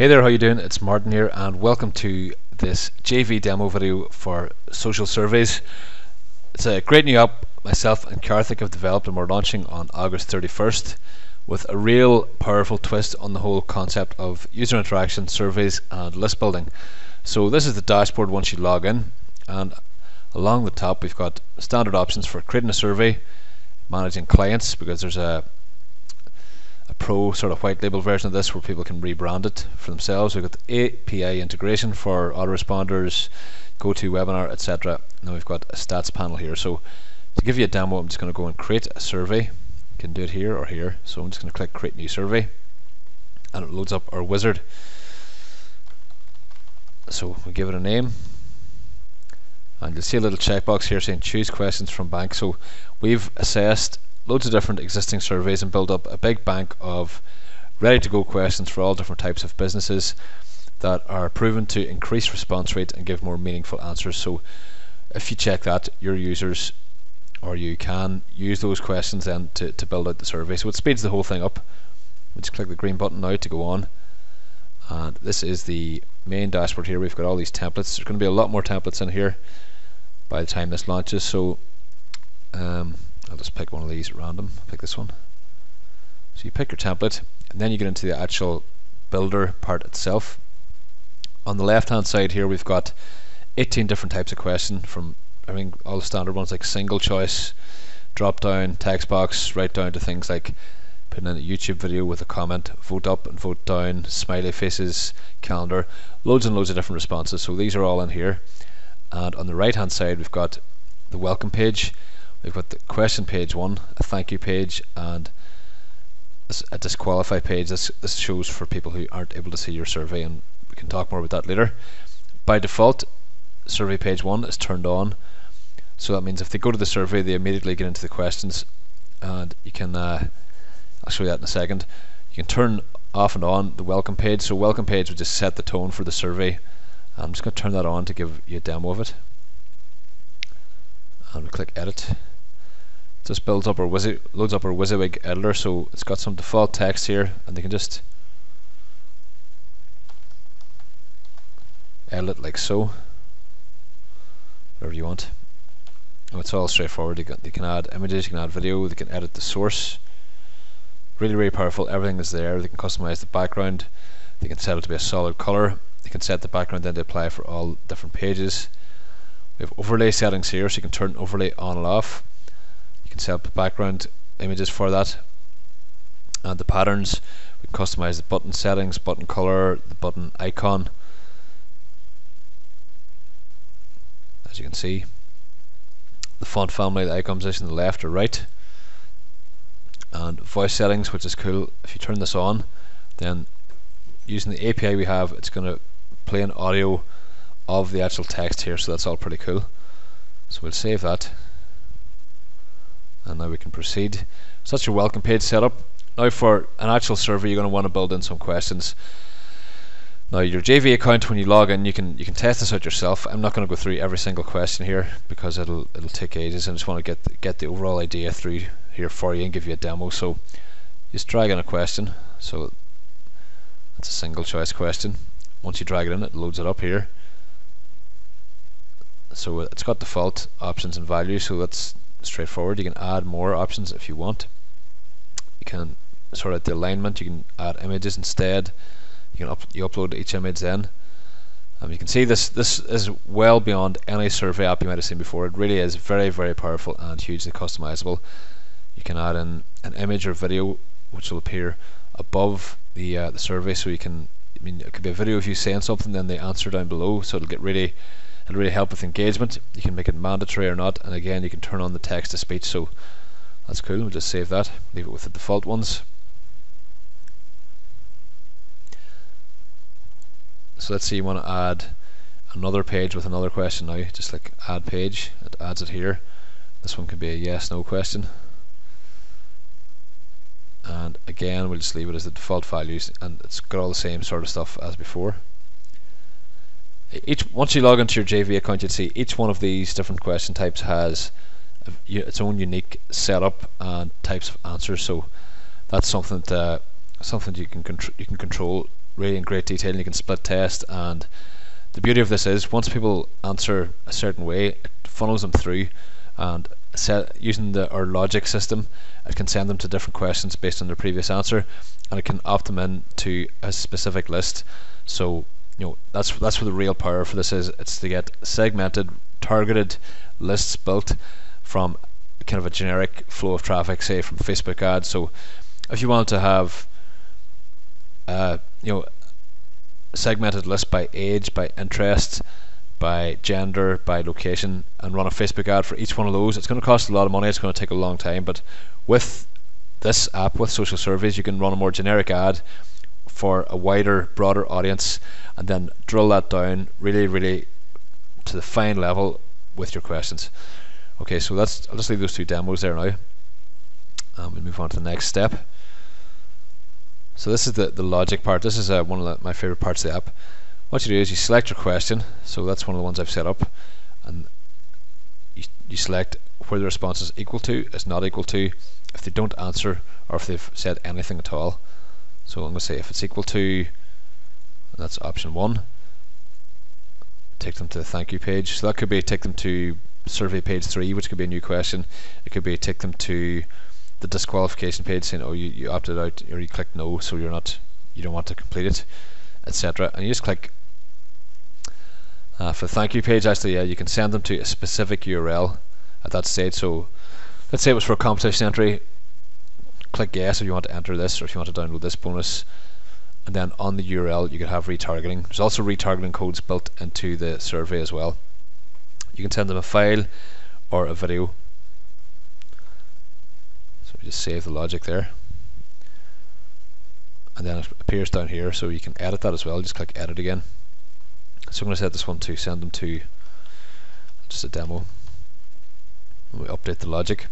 Hey there, how you doing? It's Martin here and welcome to this JV demo video for social surveys. It's a great new app myself and Karthik have developed, and we're launching on August 31st with a real powerful twist on the whole concept of user interaction, surveys and list building. So this is the dashboard once you log in, and along the top we've got standard options for creating a survey, managing clients, because there's a pro sort of white label version of this where people can rebrand it for themselves. We've got the API integration for autoresponders, GoToWebinar, etc. Now we've got a stats panel here. So to give you a demo, I'm just going to go and create a survey. You can do it here or here. So I'm just going to click create new survey and it loads up our wizard. So we give it a name and you'll see a little checkbox here saying choose questions from bank. So we've assessed loads of different existing surveys and build up a big bank of ready to go questions for all different types of businesses that are proven to increase response rate and give more meaningful answers. So if you check that, your users or you can use those questions then to build out the survey. So it speeds the whole thing up. We just click the green button now to go on, and this is the main dashboard here. We've got all these templates. There's going to be a lot more templates in here by the time this launches, so I'll just pick one of these at random. Pick this one. So you pick your template and then you get into the actual builder part itself. On the left hand side here we've got 18 different types of question, from all the standard ones like single choice, drop down, text box, right down to things like putting in a YouTube video with a comment, vote up and vote down, smiley faces, calendar, loads and loads of different responses. So these are all in here. And on the right hand side we've got the welcome page. We've got the question page 1, a thank you page, and a disqualify page. This shows for people who aren't able to see your survey, and we can talk more about that later. By default, survey page 1 is turned on, so that means if they go to the survey they immediately get into the questions, and you can I'll show you that in a second. You can turn off and on the welcome page. So welcome page would just set the tone for the survey. I'm just going to turn that on to give you a demo of it, and we click edit. Just builds up our loads up our WYSIWYG editor, so it's got some default text here and they can just edit it like so, whatever you want. And it's all straightforward. You can add images, you can add video, they can edit the source. Really powerful. Everything is there. They can customize the background, they can set it to be a solid color, they can set the background then to apply for all different pages. We have overlay settings here, so you can turn overlay on and off. You can set up the background images for that, and the patterns. We can customize the button settings, button color, the button icon, as you can see. The font family, the icon position, the left or right, and voice settings, which is cool. If you turn this on, then using the API we have, it's going to play an audio of the actual text here, so that's all pretty cool. So we'll save that, and now we can proceed. So that's your welcome page setup. Now for an actual survey, you're going to want to build in some questions. Now your JV account, when you log in, you can test this out yourself. I'm not going to go through every single question here because it'll take ages. I just want to get the overall idea through here for you and give you a demo. So just drag in a question. So that's a single choice question. Once you drag it in, it loads it up here. So it's got default options and values, so that's straightforward. You can add more options if you want. You can sort out the alignment. You can add images instead. You can upload each image then. You can see this is well beyond any survey app you might have seen before. It really is very powerful and hugely customizable. You can add in an image or video which will appear above the survey, so you can. It could be a video of you saying something, then the answer down below, so it'll really help with engagement. You can make it mandatory or not, and again you can turn on the text to speech, so that's cool. We'll just save that, leave it with the default ones. So let's say you want to add another page with another question now. Just like add page, it adds it here. This one could be a yes no question, and again we'll just leave it as the default values, and it's got all the same sort of stuff as before. Once you log into your JV account, you'll see each one of these different question types has its own unique setup and types of answers. So that's something you can control really in great detail, and you can split test. And the beauty of this is once people answer a certain way, it funnels them through, and using our logic system, it can send them to different questions based on their previous answer, and it can opt them in to a specific list. So that's where the real power for this is. It's to get segmented, targeted lists built from kind of a generic flow of traffic, say from Facebook ads. So if you wanted to have segmented list by age, by interest, by gender, by location, and run a Facebook ad for each one of those, it's going to cost a lot of money, it's going to take a long time. But with this app, with Social Surveys, you can run a more generic ad for a wider, broader audience, and then drill that down really, really to the fine level with your questions. Okay, so I'll just leave those two demos there now. We'll move on to the next step. So this is the logic part. This is one of my favorite parts of the app. What you do is you select your question. So that's one of the ones I've set up, and you select where the response is equal to, is not equal to, if they don't answer, or if they've said anything at all. So I'm going to say if it's equal to, that's option 1, take them to the thank you page. So that could be take them to survey page 3, which could be a new question. It could be take them to the disqualification page, saying, oh, you opted out, or you clicked no, so you don't want to complete it, etc. And you just click. For the thank you page, actually, you can send them to a specific URL at that stage. So let's say it was for a competition entry. Click yes if you want to enter this, or if you want to download this bonus, and then on the URL you can have retargeting. There's also retargeting codes built into the survey as well. You can send them a file or a video. So we just save the logic there, and then it appears down here, so you can edit that as well. Just click edit again. So I'm going to set this one to send them to just a demo. We update the logic.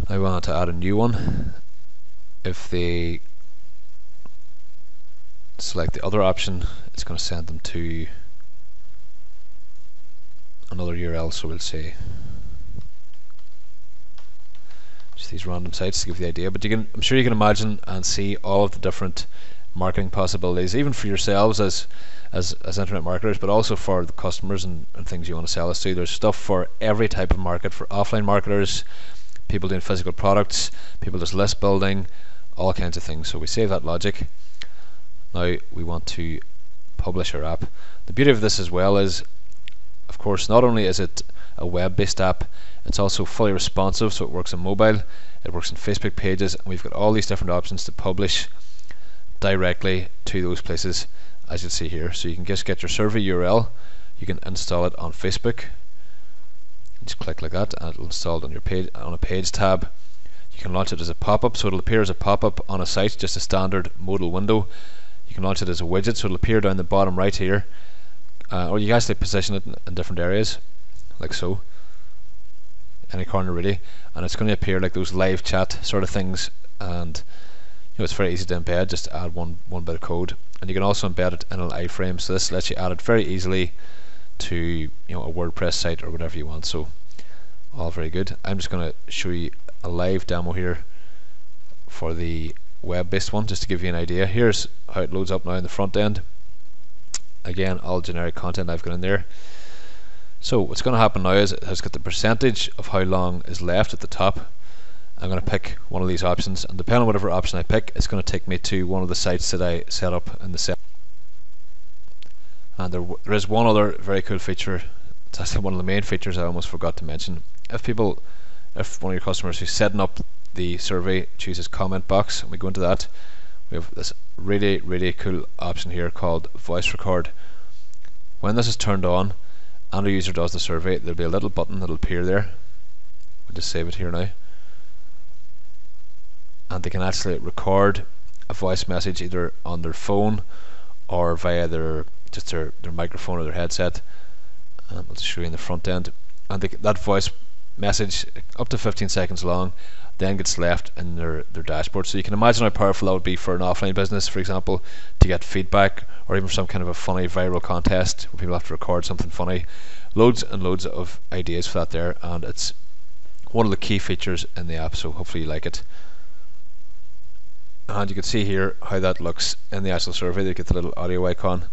I want to add a new one. If they select the other option, it's going to send them to another URL. So we'll say just these random sites to give you the idea. But I'm sure you can imagine and see all of the different marketing possibilities, even for yourselves as internet marketers, but also for the customers and things you want to sell us to. There's stuff for every type of market, for offline marketers, people doing physical products, people just list building, all kinds of things. So we save that logic. Now we want to publish our app. The beauty of this as well is, of course, not only is it a web-based app, it's also fully responsive, so it works on mobile, it works on Facebook pages, and we've got all these different options to publish directly to those places, as you see here. So you can just get your survey URL, you can install it on Facebook, just click like that and it'll install it on your page, on a page tab. You can launch it as a pop-up, so it'll appear as a pop-up on a site, just a standard modal window. You can launch it as a widget, so it'll appear down the bottom right here, or you can actually position it in different areas, like so, any corner really, and it's going to appear like those live chat sort of things. And it's very easy to embed, just add one bit of code, and you can also embed it in an iframe. So this lets you add it very easily to a WordPress site or whatever you want. So all very good. I'm just going to show you a live demo here for the web-based one, just to give you an idea. Here's how it loads up now in the front end. Again, all generic content I've got in there. So what's going to happen now is it has got the percentage of how long is left at the top. I'm going to pick one of these options, and depending on whatever option I pick, it's going to take me to one of the sites that I set up in the set. And there is one other very cool feature. It's actually one of the main features I almost forgot to mention. If one of your customers who's setting up the survey chooses comment box, and we go into that, we have this really, really cool option here called voice record. When this is turned on and a user does the survey, there'll be a little button that'll appear there. We'll just save it here now. And they can actually record a voice message either on their phone or via their microphone or their headset. I'll just show you in the front end. And that voice message, up to 15 seconds long, then gets left in their dashboard. So you can imagine how powerful that would be for an offline business, for example, to get feedback, or even some kind of a funny viral contest where people have to record something funny. Loads and loads of ideas for that there, and it's one of the key features in the app, so hopefully you like it. and you can see here how that looks in the actual survey. They get the little audio icon,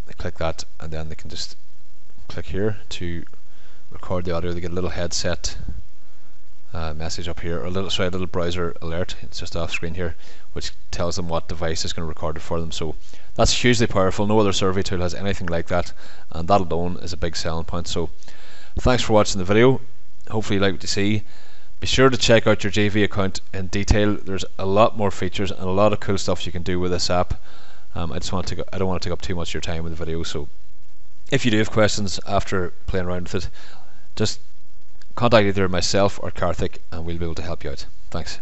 they click that, and then they can just click here to record the audio. They get a little headset message up here, or a little browser alert. It's just off screen here, which tells them what device is going to record it for them. So that's hugely powerful. No other survey tool has anything like that, and that alone is a big selling point. So thanks for watching the video. Hopefully you like what you see. Be sure to check out your JV account in detail. There's a lot more features and a lot of cool stuff you can do with this app. I don't want to take up too much of your time with the video, so if you do have questions after playing around with it, just contact either myself or Karthik and we'll be able to help you out. Thanks.